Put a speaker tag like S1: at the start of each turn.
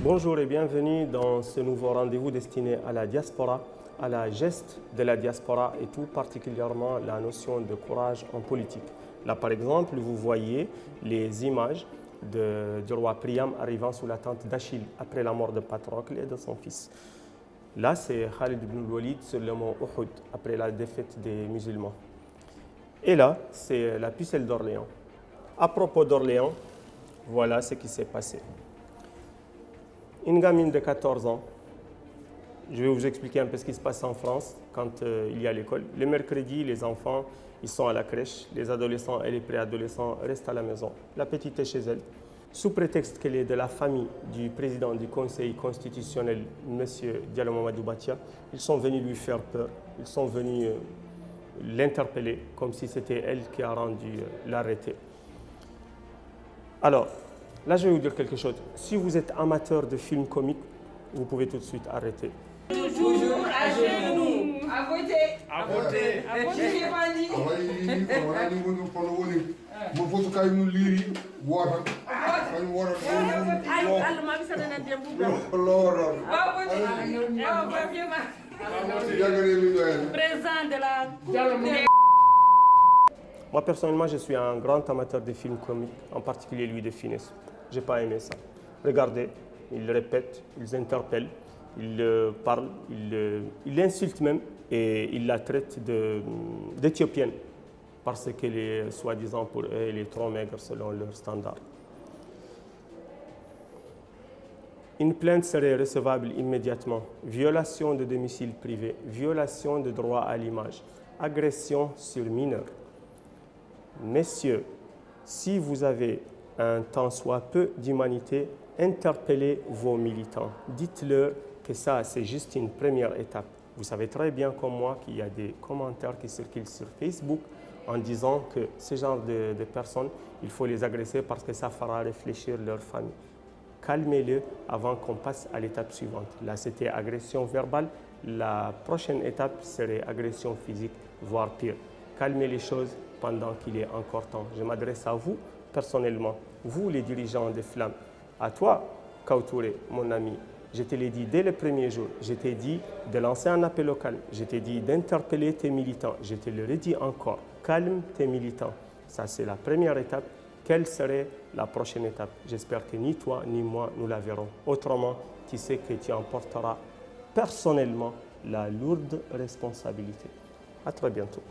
S1: Bonjour et bienvenue dans ce nouveau rendez-vous destiné à la diaspora, à la geste de la diaspora et tout particulièrement la notion de courage en politique. Là par exemple, vous voyez les images du roi Priam arrivant sous la tente d'Achille après la mort de Patrocle et de son fils. Là c'est Khalid ibn Walid sur le mont Uhud après la défaite des musulmans. Et là c'est la pucelle d'Orléans. À propos d'Orléans, voilà ce qui s'est passé. Une gamine de 14 ans, je vais vous expliquer un peu ce qui se passe en France quand il y a l'école. Le mercredi, les enfants, ils sont à la crèche. Les adolescents et les préadolescents restent à la maison. La petite est chez elle. Sous prétexte qu'elle est de la famille du président du Conseil constitutionnel, M. Diallo Mamadou Batia, ils sont venus lui faire peur. Ils sont venus l'interpeller comme si c'était elle qui a rendu l'arrêté. Alors, là, je vais vous dire quelque chose. Si vous êtes amateur de films comiques, vous pouvez tout de suite arrêter.
S2: Toujours à genoux. À voter.
S3: À voter.
S2: À voter.
S1: Moi, personnellement, je suis un grand amateur de films comiques, en particulier lui de Finesse. Je n'ai pas aimé ça. Regardez, ils répètent, ils interpellent, ils parlent, ils l'insultent même et ils la traitent d'éthiopienne parce qu'elle est, soi-disant pour eux, elle est trop maigre selon leurs standards. Une plainte serait recevable immédiatement. Violation de domicile privé, violation de droit à l'image, agression sur mineur. Messieurs, si vous avez un tant soit peu d'humanité, interpellez vos militants. Dites-leur que ça, c'est juste une première étape. Vous savez très bien comme moi qu'il y a des commentaires qui circulent sur Facebook en disant que ce genre de personnes, il faut les agresser parce que ça fera réfléchir leur famille. Calmez-le avant qu'on passe à l'étape suivante. Là, c'était agression verbale. La prochaine étape serait agression physique, voire pire. Calmez les choses pendant qu'il est encore temps. Je m'adresse à vous personnellement, vous les dirigeants des Flammes. À toi, Kautouré, mon ami, je te l'ai dit dès le premier jour, je t'ai dit de lancer un appel au calme, je t'ai dit d'interpeller tes militants, je te le redis encore, calme tes militants. Ça, c'est la première étape. Quelle serait la prochaine étape? J'espère que ni toi ni moi, nous la verrons. Autrement, tu sais que tu emporteras personnellement la lourde responsabilité. À très bientôt.